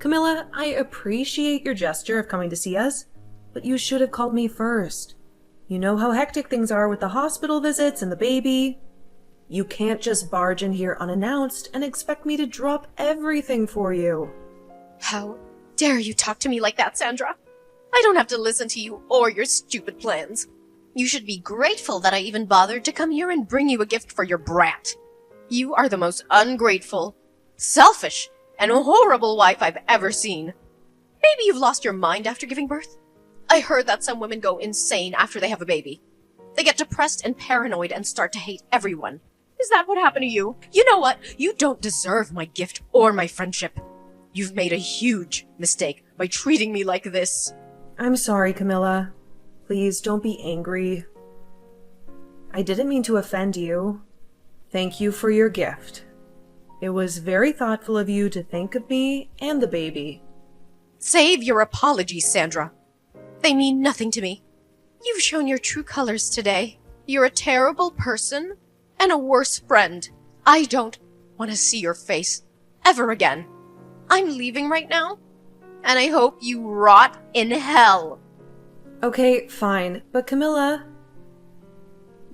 Camilla, I appreciate your gesture of coming to see us, but you should have called me first. You know how hectic things are with the hospital visits and the baby. You can't just barge in here unannounced and expect me to drop everything for you. How dare you talk to me like that, Sandra? I don't have to listen to you or your stupid plans. You should be grateful that I even bothered to come here and bring you a gift for your brat. You are the most ungrateful, selfish, and horrible wife I've ever seen. Maybe you've lost your mind after giving birth? I heard that some women go insane after they have a baby. They get depressed and paranoid and start to hate everyone. Is that what happened to you? You know what? You don't deserve my gift or my friendship. You've made a huge mistake by treating me like this. I'm sorry, Camilla. Please don't be angry. I didn't mean to offend you. Thank you for your gift. It was very thoughtful of you to think of me and the baby. Save your apologies, Sandra. They mean nothing to me. You've shown your true colors today. You're a terrible person and a worse friend. I don't want to see your face ever again. I'm leaving right now, and I hope you rot in hell. Okay, fine. But Camilla,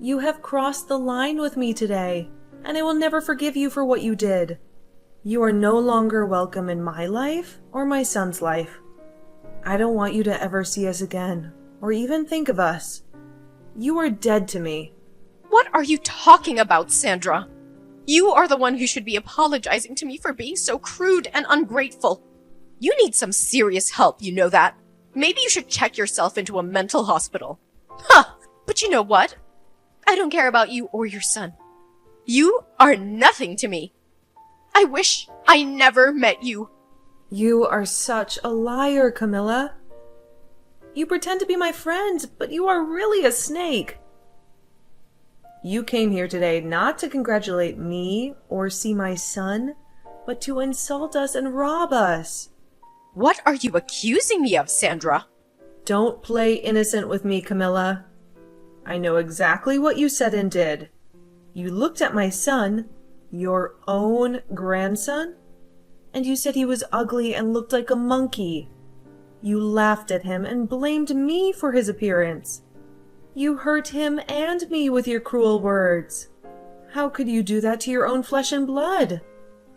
you have crossed the line with me today, and I will never forgive you for what you did. You are no longer welcome in my life or my son's life. I don't want you to ever see us again, or even think of us. You are dead to me. What are you talking about, Sandra? You are the one who should be apologizing to me for being so crude and ungrateful. You need some serious help, you know that. Maybe you should check yourself into a mental hospital. Huh, but you know what? I don't care about you or your son. You are nothing to me. I wish I never met you. You are such a liar, Camilla. You pretend to be my friend, but you are really a snake. You came here today not to congratulate me or see my son, but to insult us and rob us. What are you accusing me of, Sandra? Don't play innocent with me, Camilla. I know exactly what you said and did. You looked at my son, your own grandson, and you said he was ugly and looked like a monkey. You laughed at him and blamed me for his appearance. You hurt him and me with your cruel words. How could you do that to your own flesh and blood?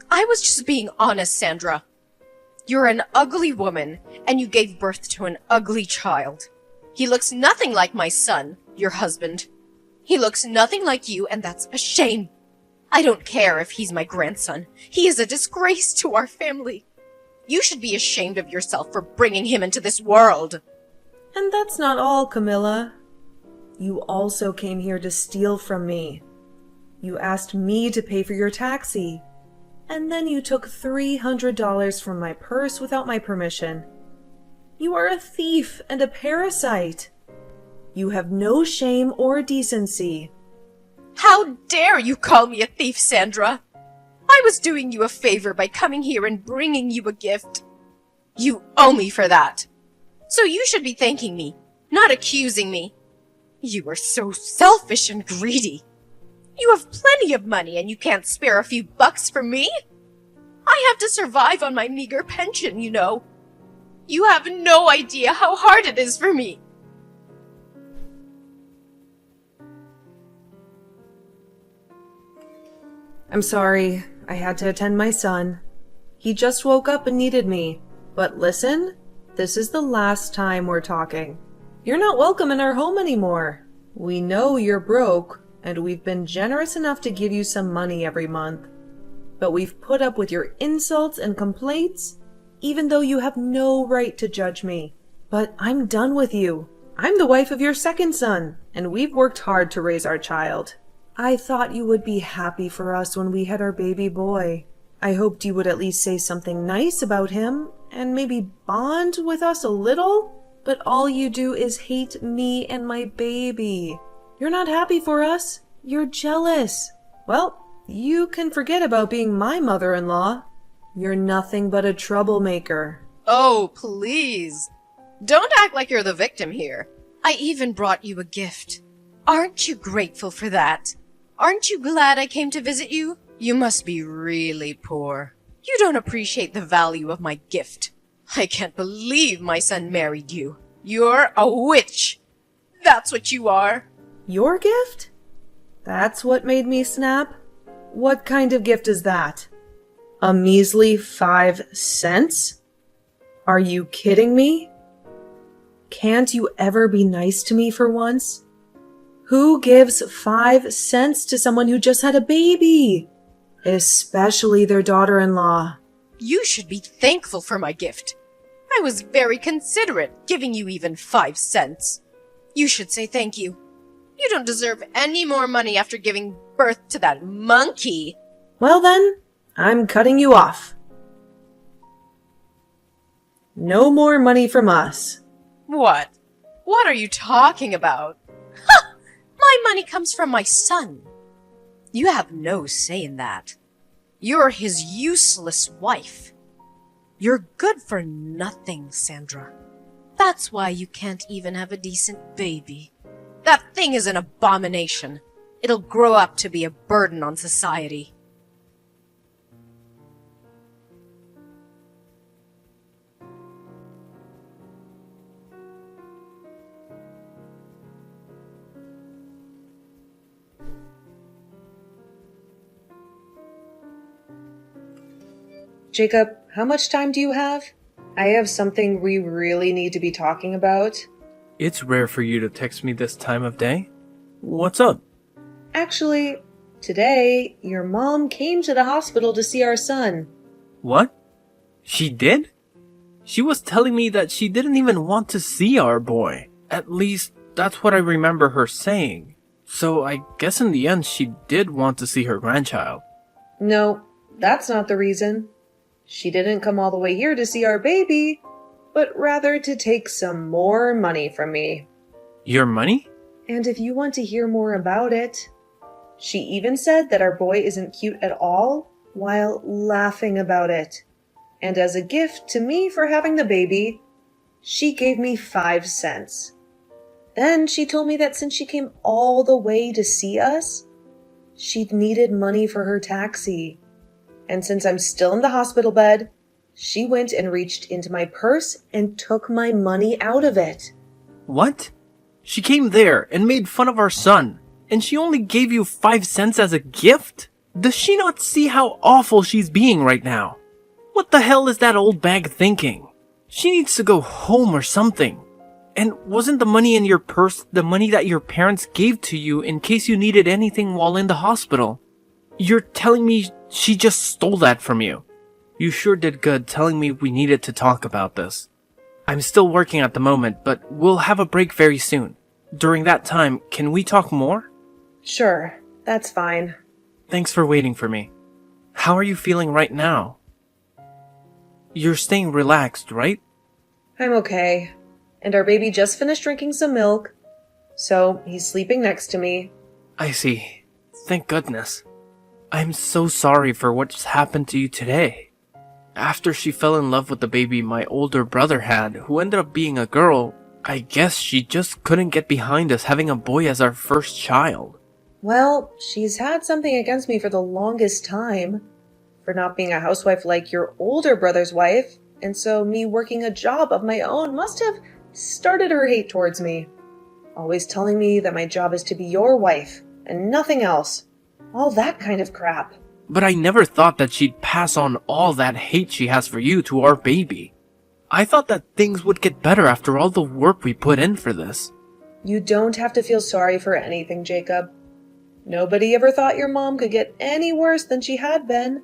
I was just being honest, Sandra. You're an ugly woman, and you gave birth to an ugly child. He looks nothing like my son, your husband. He looks nothing like you, and that's a shame. I don't care if he's my grandson. He is a disgrace to our family. You should be ashamed of yourself for bringing him into this world. And that's not all, Camilla. You also came here to steal from me. You asked me to pay for your taxi, and then you took $300 from my purse without my permission. You are a thief and a parasite. You have no shame or decency. How dare you call me a thief, Sandra? I was doing you a favor by coming here and bringing you a gift. You owe me for that. So you should be thanking me, not accusing me. You are so selfish and greedy. You have plenty of money and you can't spare a few bucks for me? I have to survive on my meager pension, you know. You have no idea how hard it is for me. I'm sorry. I had to attend my son. He just woke up and needed me. But listen, this is the last time we're talking. You're not welcome in our home anymore. We know you're broke, and we've been generous enough to give you some money every month. But we've put up with your insults and complaints, even though you have no right to judge me. But I'm done with you. I'm the wife of your second son, and we've worked hard to raise our child. I thought you would be happy for us when we had our baby boy. I hoped you would at least say something nice about him, and maybe bond with us a little. But all you do is hate me and my baby. You're not happy for us. You're jealous. Well, you can forget about being my mother-in-law. You're nothing but a troublemaker. Oh, please. Don't act like you're the victim here. I even brought you a gift. Aren't you grateful for that? Aren't you glad I came to visit you? You must be really poor. You don't appreciate the value of my gift. I can't believe my son married you. You're a witch. That's what you are. Your gift? That's what made me snap? What kind of gift is that? A measly 5 cents? Are you kidding me? Can't you ever be nice to me for once? Who gives 5 cents to someone who just had a baby? Especially their daughter-in-law. You should be thankful for my gift. I was very considerate, giving you even 5 cents. You should say thank you. You don't deserve any more money after giving birth to that monkey. Well then, I'm cutting you off. No more money from us. What? What are you talking about? Ha! My money comes from my son. You have no say in that. You're his useless wife. You're good for nothing, Sandra. That's why you can't even have a decent baby. That thing is an abomination. It'll grow up to be a burden on society. Jacob, how much time do you have? I have something we really need to be talking about. It's rare for you to text me this time of day. What's up? Actually, today, your mom came to the hospital to see our son. What? She did? She was telling me that she didn't even want to see our boy. At least, that's what I remember her saying. So I guess in the end she did want to see her grandchild. No, that's not the reason. She didn't come all the way here to see our baby, but rather to take some more money from me. Your money? And if you want to hear more about it, she even said that our boy isn't cute at all while laughing about it. And as a gift to me for having the baby, she gave me 5 cents. Then she told me that since she came all the way to see us, she'd needed money for her taxi. And since I'm still in the hospital bed, she went and reached into my purse and took my money out of it. What? She came there and made fun of our son, and she only gave you 5 cents as a gift? Does she not see how awful she's being right now? What the hell is that old bag thinking? She needs to go home or something. And wasn't the money in your purse the money that your parents gave to you in case you needed anything while in the hospital? You're telling me she just stole that from you? You sure did good telling me we needed to talk about this. I'm still working at the moment, but we'll have a break very soon. During that time, can we talk more? Sure, that's fine. Thanks for waiting for me. How are you feeling right now? You're staying relaxed, right? I'm okay. And our baby just finished drinking some milk, so he's sleeping next to me. I see. Thank goodness. I'm so sorry for what's happened to you today. After she fell in love with the baby my older brother had, who ended up being a girl, I guess she just couldn't get behind us having a boy as our first child. Well, she's had something against me for the longest time. For not being a housewife like your older brother's wife, and so me working a job of my own must have started her hate towards me. Always telling me that my job is to be your wife, and nothing else. All that kind of crap. But I never thought that she'd pass on all that hate she has for you to our baby. I thought that things would get better after all the work we put in for this. You don't have to feel sorry for anything, Jacob. Nobody ever thought your mom could get any worse than she had been.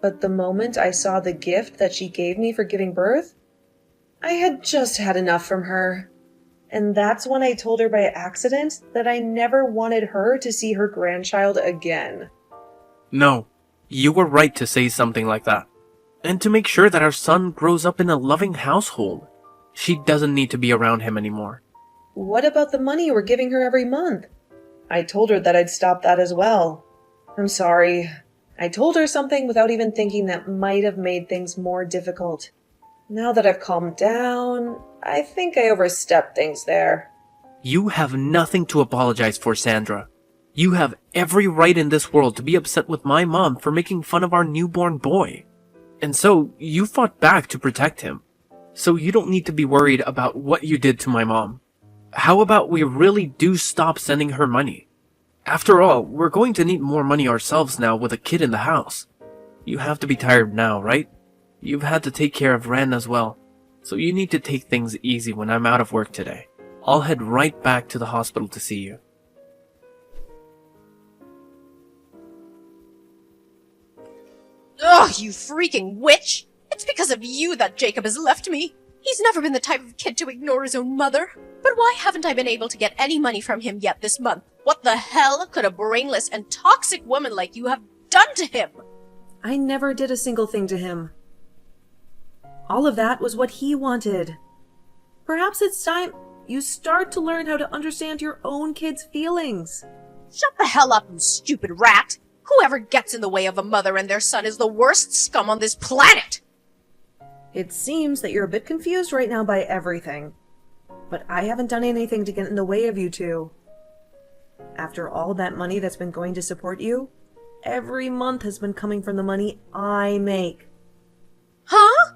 But the moment I saw the gift that she gave me for giving birth, I had just had enough from her. And that's when I told her by accident that I never wanted her to see her grandchild again. No, you were right to say something like that. And to make sure that our son grows up in a loving household. She doesn't need to be around him anymore. What about the money we're giving her every month? I told her that I'd stop that as well. I'm sorry. I told her something without even thinking that might have made things more difficult. Now that I've calmed down, I think I overstepped things there. You have nothing to apologize for, Sandra. You have every right in this world to be upset with my mom for making fun of our newborn boy. And so you fought back to protect him. So you don't need to be worried about what you did to my mom. How about we really do stop sending her money? After all, we're going to need more money ourselves now with a kid in the house. You have to be tired now, right? You've had to take care of Ren as well. So you need to take things easy when I'm out of work today. I'll head right back to the hospital to see you. Ugh, you freaking witch! It's because of you that Jacob has left me. He's never been the type of kid to ignore his own mother. But why haven't I been able to get any money from him yet this month? What the hell could a brainless and toxic woman like you have done to him? I never did a single thing to him. All of that was what he wanted. Perhaps it's time you start to learn how to understand your own kid's feelings. Shut the hell up, you stupid rat! Whoever gets in the way of a mother and their son is the worst scum on this planet! It seems that you're a bit confused right now by everything. But I haven't done anything to get in the way of you two. After all that money that's been going to support you, every month has been coming from the money I make. Huh?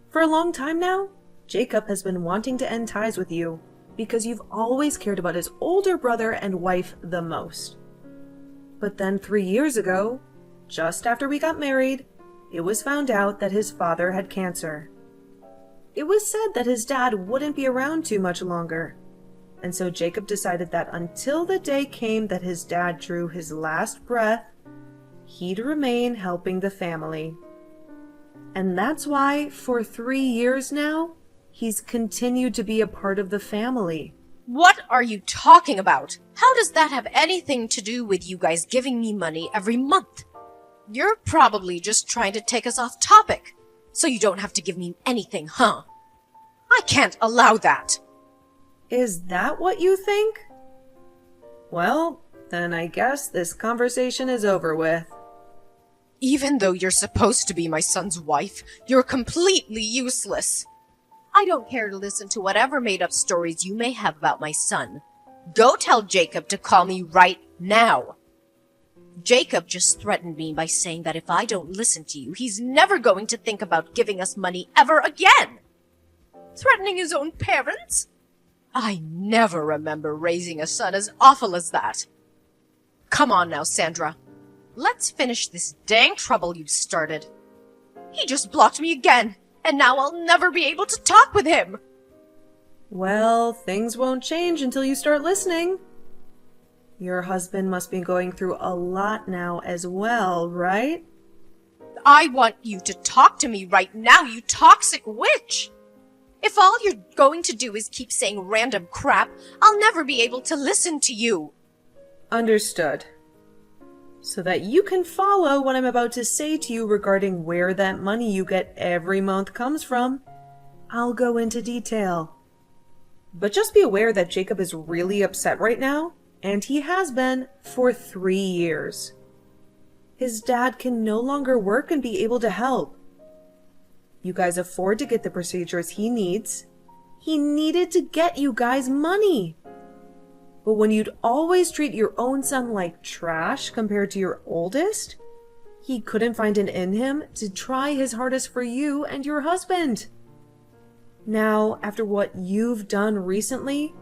For a long time now, Jacob has been wanting to end ties with you because you've always cared about his older brother and wife the most. But then 3 years ago, just after we got married, it was found out that his father had cancer. It was said that his dad wouldn't be around too much longer, and so Jacob decided that until the day came that his dad drew his last breath, he'd remain helping the family. And that's why, for 3 years now, he's continued to be a part of the family. What are you talking about? How does that have anything to do with you guys giving me money every month? You're probably just trying to take us off topic, so you don't have to give me anything, huh? I can't allow that. Is that what you think? Well, then I guess this conversation is over with. Even though you're supposed to be my son's wife, you're completely useless. I don't care to listen to whatever made-up stories you may have about my son. Go tell Jacob to call me right now. Jacob just threatened me by saying that if I don't listen to you, he's never going to think about giving us money ever again. Threatening his own parents? I never remember raising a son as awful as that. Come on now, Sandra. Let's finish this dang trouble you've started. He just blocked me again, and now I'll never be able to talk with him. Well, things won't change until you start listening. Your husband must be going through a lot now as well, right? I want you to talk to me right now, you toxic witch! If all you're going to do is keep saying random crap, I'll never be able to listen to you. Understood. So that you can follow what I'm about to say to you regarding where that money you get every month comes from, I'll go into detail. But just be aware that Jacob is really upset right now, and he has been for 3 years. His dad can no longer work and be able to help. You guys afford to get the procedures he needs. He needed to get you guys money. But when you'd always treat your own son like trash compared to your oldest, he couldn't find it in him to try his hardest for you and your husband. Now, after what you've done recently,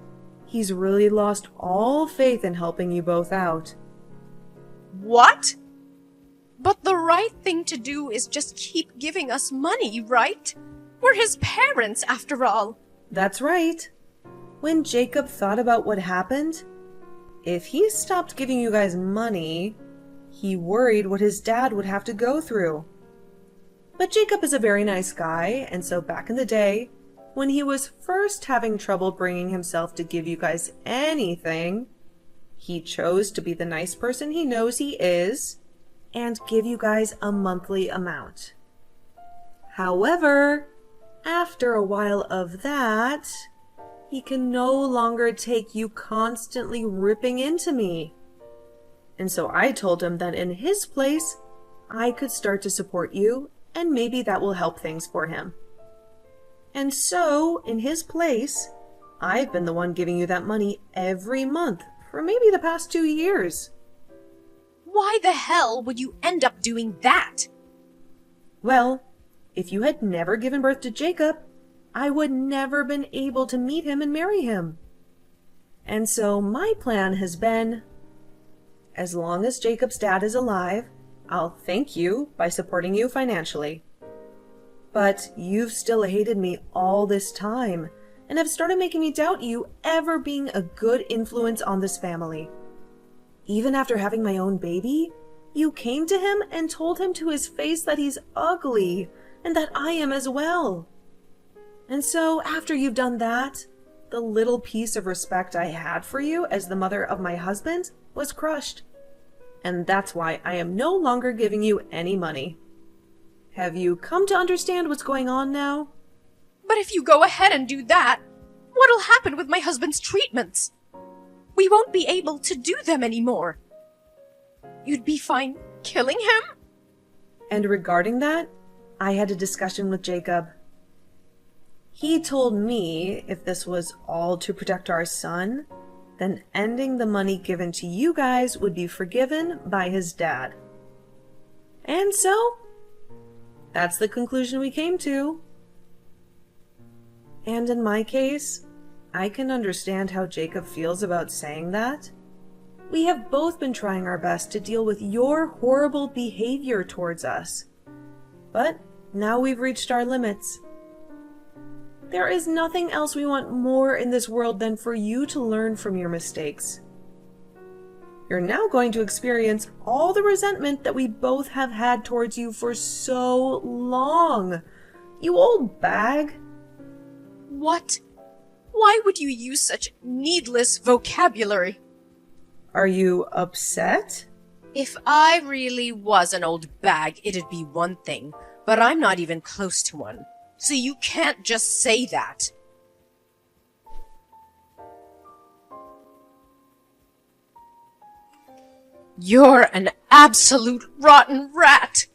he's really lost all faith in helping you both out. What? But the right thing to do is just keep giving us money, right? We're his parents, after all. That's right. When Jacob thought about what happened, if he stopped giving you guys money, he worried what his dad would have to go through. But Jacob is a very nice guy, and so back in the day, when he was first having trouble bringing himself to give you guys anything, he chose to be the nice person he knows he is and give you guys a monthly amount. However, after a while of that, he can no longer take you constantly ripping into me. And so I told him that in his place, I could start to support you, and maybe that will help things for him. And so, in his place, I've been the one giving you that money every month for maybe the past 2 years. Why the hell would you end up doing that? Well, if you had never given birth to Jacob, I would never been able to meet him and marry him. And so my plan has been, as long as Jacob's dad is alive, I'll thank you by supporting you financially. But you've still hated me all this time and have started making me doubt you ever being a good influence on this family. Even after having my own baby, you came to him and told him to his face that he's ugly and that I am as well. And so after you've done that, the little piece of respect I had for you as the mother of my husband was crushed. And that's why I am no longer giving you any money. Have you come to understand what's going on now? But if you go ahead and do that, what'll happen with my husband's treatments? We won't be able to do them anymore. You'd be fine killing him? And regarding that, I had a discussion with Jacob. He told me if this was all to protect our son, then ending the money given to you guys would be forgiven by his dad. And so, that's the conclusion we came to. And in my case, I can understand how Jacob feels about saying that. We have both been trying our best to deal with your horrible behavior towards us. But now we've reached our limits. There is nothing else we want more in this world than for you to learn from your mistakes. You're now going to experience all the resentment that we both have had towards you for so long. You old bag. What? Why would you use such needless vocabulary? Are you upset? If I really was an old bag, it'd be one thing, but I'm not even close to one. So you can't just say that. You're an absolute rotten rat!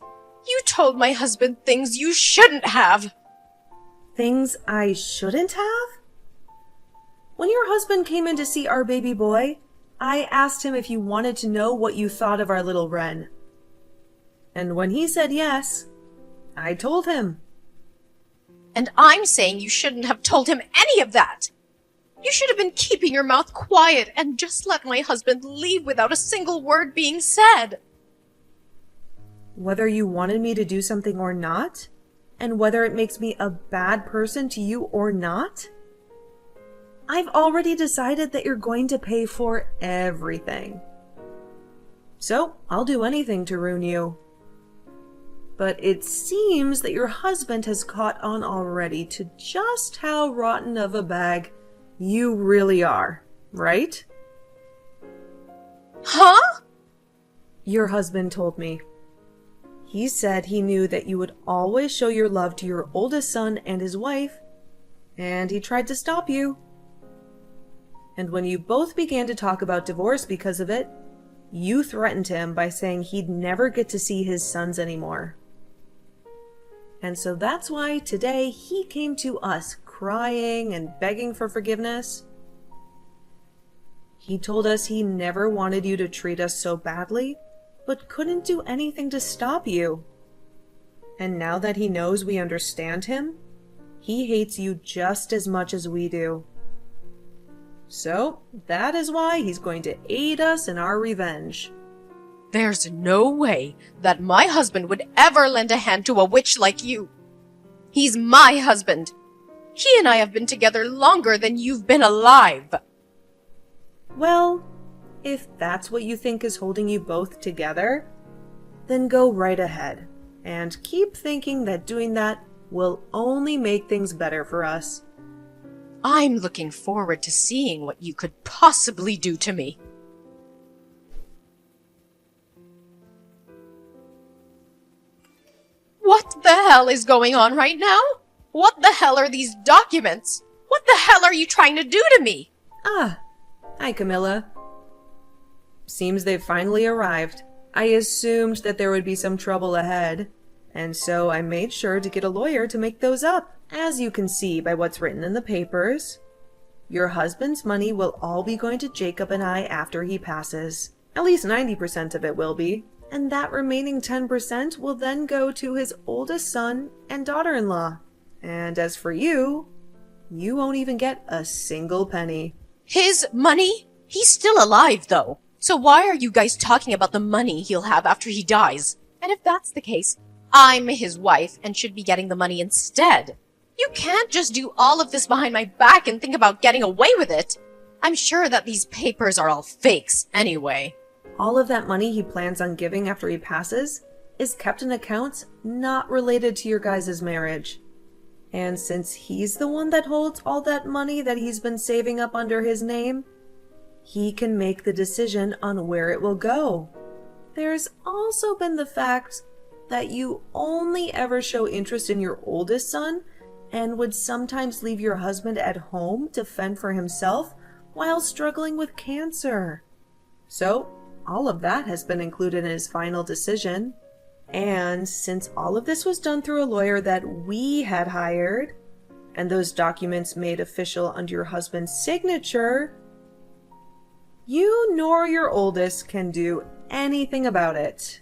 You told my husband things you shouldn't have! Things I shouldn't have? When your husband came in to see our baby boy, I asked him if you wanted to know what you thought of our little wren. And when he said yes, I told him. And I'm saying you shouldn't have told him any of that! You should have been keeping your mouth quiet and just let my husband leave without a single word being said! Whether you wanted me to do something or not, and whether it makes me a bad person to you or not, I've already decided that you're going to pay for everything. So, I'll do anything to ruin you. But it seems that your husband has caught on already to just how rotten of a bag you really are, right? Huh? Your husband told me. He said he knew that you would always show your love to your oldest son and his wife, and he tried to stop you. And when you both began to talk about divorce because of it, you threatened him by saying he'd never get to see his sons anymore. And so that's why today he came to us crying and begging for forgiveness. He told us he never wanted you to treat us so badly, but couldn't do anything to stop you. And now that he knows we understand him, he hates you just as much as we do. So, that is why he's going to aid us in our revenge. There's no way that my husband would ever lend a hand to a witch like you. He's my husband. He and I have been together longer than you've been alive. Well, if that's what you think is holding you both together, then go right ahead and keep thinking that doing that will only make things better for us. I'm looking forward to seeing what you could possibly do to me. What the hell is going on right now? What the hell are these documents? What the hell are you trying to do to me? Ah, hi Camilla. Seems they've finally arrived. I assumed that there would be some trouble ahead, and so I made sure to get a lawyer to make those up. As you can see by what's written in the papers, your husband's money will all be going to Jacob and I after he passes. At least 90% of it will be, and that remaining 10% will then go to his oldest son and daughter-in-law. And as for you, you won't even get a single penny. His money? He's still alive, though. So why are you guys talking about the money he'll have after he dies? And if that's the case, I'm his wife and should be getting the money instead. You can't just do all of this behind my back and think about getting away with it. I'm sure that these papers are all fakes anyway. All of that money he plans on giving after he passes is kept in accounts not related to your guys' marriage. And since he's the one that holds all that money that he's been saving up under his name, he can make the decision on where it will go. There's also been the fact that you only ever show interest in your oldest son and would sometimes leave your husband at home to fend for himself while struggling with cancer. So, all of that has been included in his final decision. And since all of this was done through a lawyer that we had hired, and those documents made official under your husband's signature, you nor your oldest can do anything about it.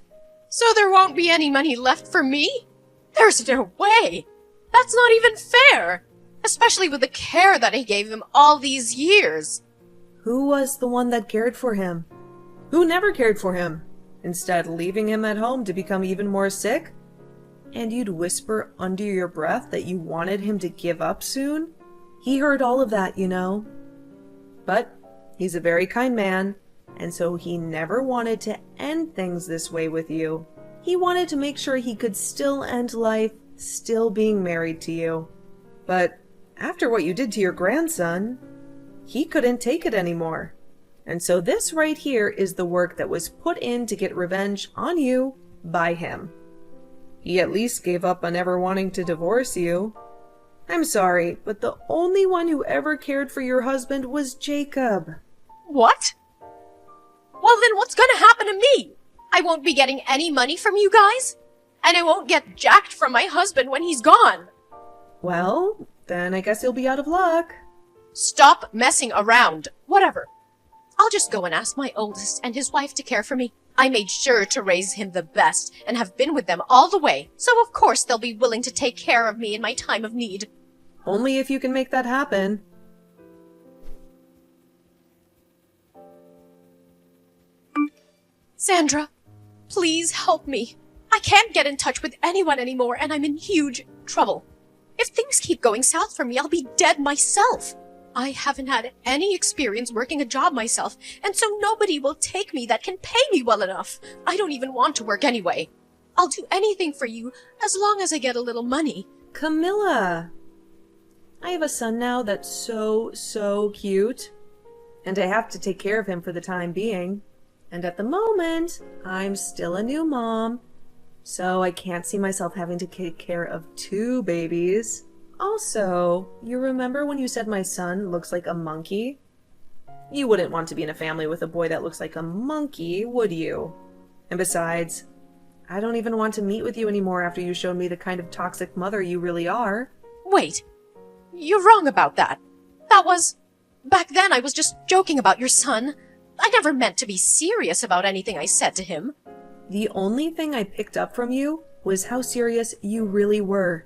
So there won't be any money left for me? There's no way! That's not even fair! Especially with the care that I gave him all these years. Who was the one that cared for him? Who never cared for him? Instead, leaving him at home to become even more sick? And you'd whisper under your breath that you wanted him to give up soon? He heard all of that, you know. But he's a very kind man, and so he never wanted to end things this way with you. He wanted to make sure he could still end life still being married to you. But after what you did to your grandson, he couldn't take it anymore. And so this right here is the work that was put in to get revenge on you by him. He at least gave up on ever wanting to divorce you. I'm sorry, but the only one who ever cared for your husband was Jacob. What? Well, then what's gonna happen to me? I won't be getting any money from you guys? And I won't get jacked from my husband when he's gone. Well, then I guess you'll be out of luck. Stop messing around. Whatever. I'll just go and ask my oldest and his wife to care for me. I made sure to raise him the best and have been with them all the way, so of course they'll be willing to take care of me in my time of need. Only if you can make that happen. Sandra, please help me. I can't get in touch with anyone anymore and I'm in huge trouble. If things keep going south for me, I'll be dead myself. I haven't had any experience working a job myself, and so nobody will take me that can pay me well enough. I don't even want to work anyway. I'll do anything for you as long as I get a little money. Camilla! I have a son now that's so cute. And I have to take care of him for the time being. And at the moment, I'm still a new mom. So I can't see myself having to take care of 2 babies. Also, you remember when you said my son looks like a monkey? You wouldn't want to be in a family with a boy that looks like a monkey, would you? And besides, I don't even want to meet with you anymore after you showed me the kind of toxic mother you really are. Wait, you're wrong about that. Back then I was just joking about your son. I never meant to be serious about anything I said to him. The only thing I picked up from you was how serious you really were.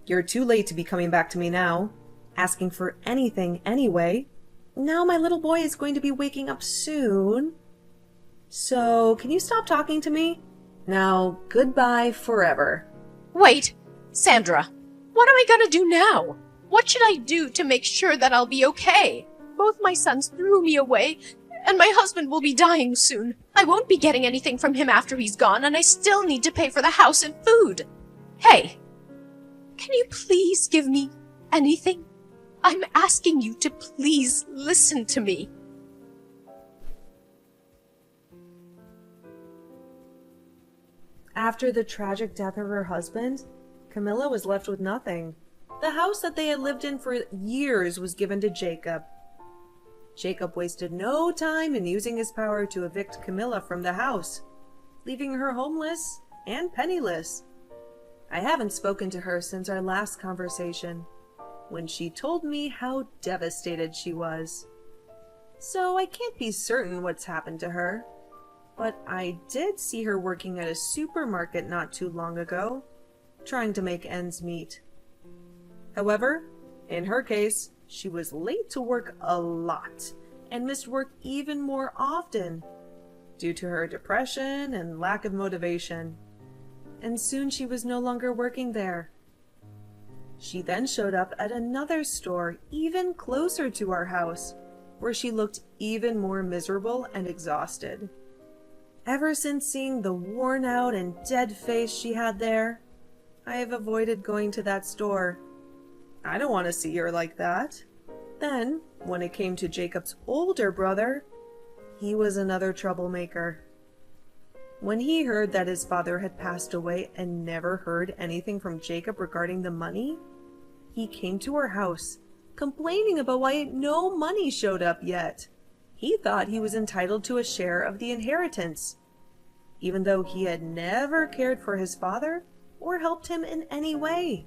You're too late to be coming back to me now, asking for anything anyway. Now my little boy is going to be waking up soon. So, can you stop talking to me? Now, goodbye forever. Wait, Sandra, what am I gonna do now? What should I do to make sure that I'll be okay? Both my sons threw me away, and my husband will be dying soon. I won't be getting anything from him after he's gone, and I still need to pay for the house and food. Hey, can you please give me anything? I'm asking you to please listen to me. After the tragic death of her husband, Camilla was left with nothing. The house that they had lived in for years was given to Jacob. Jacob wasted no time in using his power to evict Camilla from the house, leaving her homeless and penniless. I haven't spoken to her since our last conversation, when she told me how devastated she was. So I can't be certain what's happened to her. but I did see her working at a supermarket not too long ago, trying to make ends meet. However, in her case, she was late to work a lot and missed work even more often due to her depression and lack of motivation. And soon she was no longer working there. She then showed up at another store even closer to our house, where she looked even more miserable and exhausted. Ever since seeing the worn out and dead face she had there, I have avoided going to that store. I don't want to see her like that. Then, when it came to Jacob's older brother, he was another troublemaker. When he heard that his father had passed away and never heard anything from Jacob regarding the money, he came to our house, complaining about why no money showed up yet. He thought he was entitled to a share of the inheritance, even though he had never cared for his father or helped him in any way.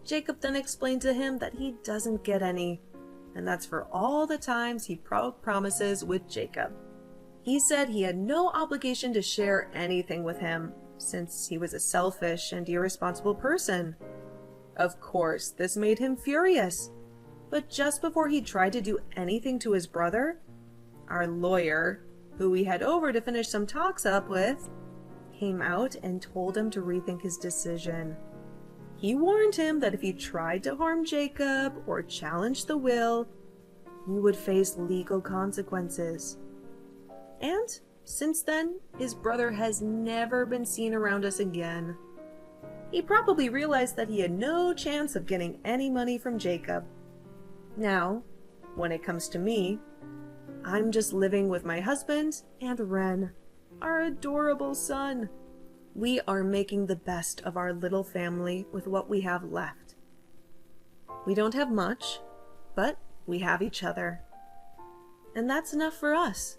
Jacob then explained to him that he doesn't get any, and that's for all the times he broke promises with Jacob. He said he had no obligation to share anything with him, since he was a selfish and irresponsible person. Of course, this made him furious, but just before he tried to do anything to his brother, our lawyer, who we had over to finish some talks up with, came out and told him to rethink his decision. He warned him that if he tried to harm Jacob or challenge the will, he would face legal consequences. And since then, his brother has never been seen around us again. He probably realized that he had no chance of getting any money from Jacob. Now, when it comes to me, I'm just living with my husband and Ren, our adorable son. We are making the best of our little family with what we have left. We don't have much, but we have each other. And that's enough for us.